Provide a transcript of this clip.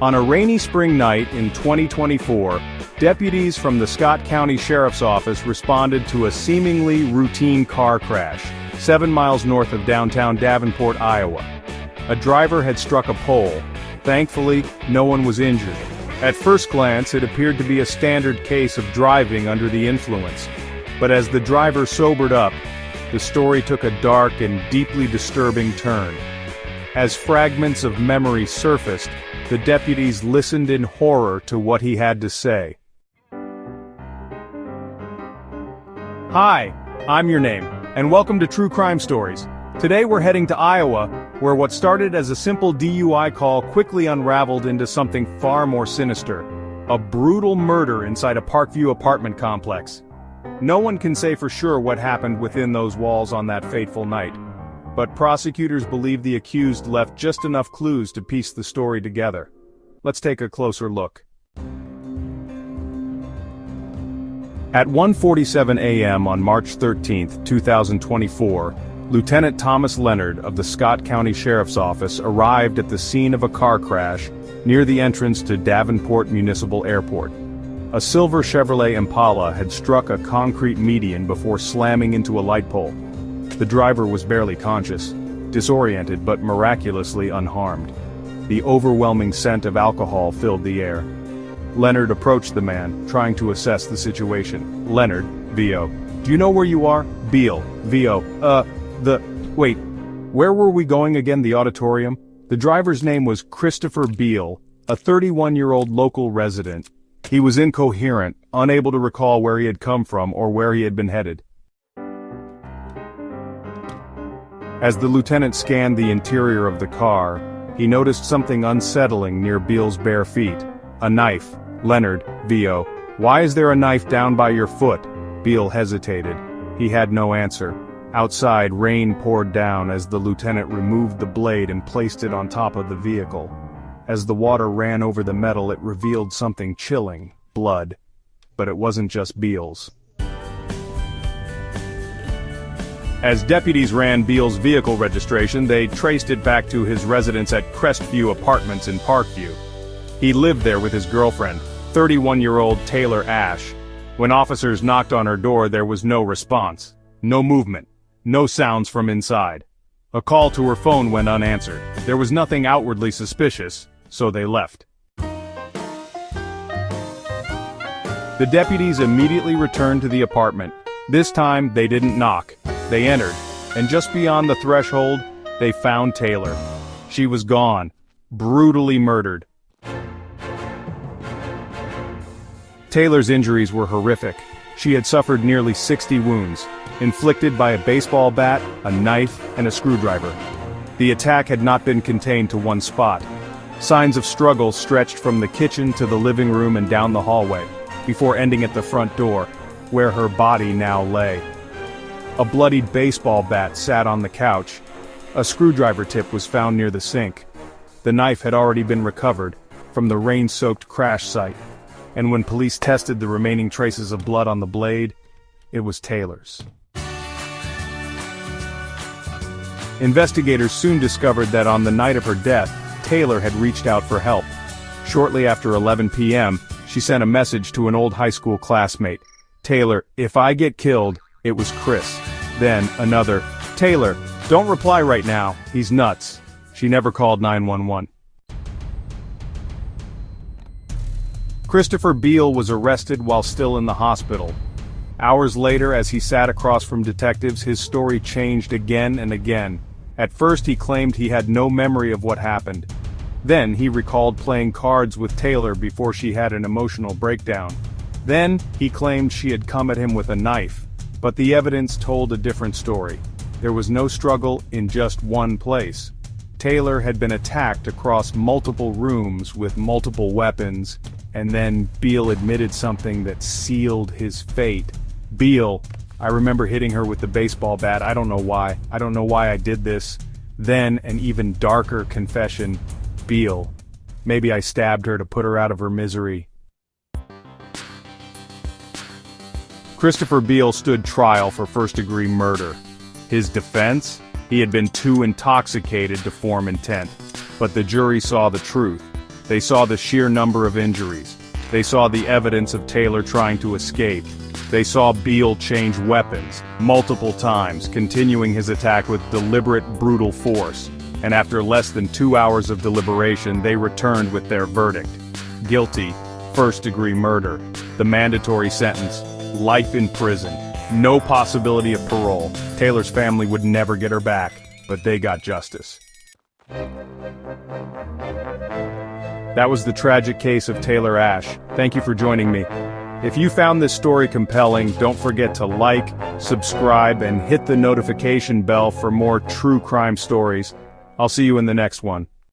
On a rainy spring night in 2024, deputies from the Scott County Sheriff's Office responded to a seemingly routine car crash, 7 miles north of downtown Davenport, Iowa. A driver had struck a pole. Thankfully, no one was injured. At first glance, it appeared to be a standard case of driving under the influence. But as the driver sobered up, the story took a dark and deeply disturbing turn. As fragments of memory surfaced, the deputies listened in horror to what he had to say. Hi, I'm your name, and welcome to True Crime Stories. Today we're heading to Iowa, where what started as a simple DUI call quickly unraveled into something far more sinister. A brutal murder inside a Parkview apartment complex. No one can say for sure what happened within those walls on that fateful night. But prosecutors believe the accused left just enough clues to piece the story together. Let's take a closer look. At 1:47 a.m. on March 13, 2024, Lieutenant Thomas Leonard of the Scott County Sheriff's Office arrived at the scene of a car crash near the entrance to Davenport Municipal Airport. A silver Chevrolet Impala had struck a concrete median before slamming into a light pole. The driver was barely conscious, disoriented but miraculously unharmed. The overwhelming scent of alcohol filled the air. Leonard approached the man, trying to assess the situation. Leonard, VO. Do you know where you are? Beal, VO. Wait, where were we going again? The auditorium? The driver's name was Christopher Beal, a 31-year-old local resident. He was incoherent, unable to recall where he had come from or where he had been headed. As the lieutenant scanned the interior of the car, he noticed something unsettling near Beal's bare feet. A knife. Leonard, VO. Why is there a knife down by your foot? Beal hesitated. He had no answer. Outside, rain poured down as the lieutenant removed the blade and placed it on top of the vehicle. As the water ran over the metal, it revealed something chilling. Blood. But it wasn't just Beal's. As deputies ran Beal's vehicle registration, they traced it back to his residence at Crestview Apartments in Parkview. He lived there with his girlfriend, 31-year-old Taylor Ash. When officers knocked on her door, there was no response. No movement. No sounds from inside. A call to her phone went unanswered. There was nothing outwardly suspicious, so they left. The deputies immediately returned to the apartment. This time, they didn't knock. They entered, and just beyond the threshold, they found Taylor. She was gone, brutally murdered. Taylor's injuries were horrific. She had suffered nearly 60 wounds, inflicted by a baseball bat, a knife, and a screwdriver. The attack had not been contained to one spot. Signs of struggle stretched from the kitchen to the living room and down the hallway, before ending at the front door, where her body now lay. A bloodied baseball bat sat on the couch. A screwdriver tip was found near the sink. The knife had already been recovered from the rain-soaked crash site, and when police tested the remaining traces of blood on the blade, it was Taylor's. Investigators soon discovered that on the night of her death, Taylor had reached out for help. Shortly after 11 p.m., she sent a message to an old high school classmate. Taylor, if I get killed, it was Chris. Then, another, Taylor, don't reply right now, he's nuts. She never called 911. Christopher Beal was arrested while still in the hospital. Hours later, as he sat across from detectives, his story changed again and again. At first he claimed he had no memory of what happened. Then he recalled playing cards with Taylor before she had an emotional breakdown. Then he claimed she had come at him with a knife. But the evidence told a different story. There was no struggle in just one place. Taylor had been attacked across multiple rooms with multiple weapons, and then Beal admitted something that sealed his fate. Beal, I remember hitting her with the baseball bat. I don't know why. I don't know why I did this. Then an even darker confession. Beal, maybe I stabbed her to put her out of her misery. Christopher Beal stood trial for first-degree murder. His defense? He had been too intoxicated to form intent. But the jury saw the truth. They saw the sheer number of injuries. They saw the evidence of Taylor trying to escape. They saw Beale change weapons, multiple times, continuing his attack with deliberate, brutal force. And after less than 2 hours of deliberation, they returned with their verdict. Guilty, first-degree murder. The mandatory sentence, life in prison. No possibility of parole. Taylor's family would never get her back, but they got justice. That was the tragic case of Taylor Ashe. Thank you for joining me. If you found this story compelling, don't forget to like, subscribe, and hit the notification bell for more true crime stories. I'll see you in the next one.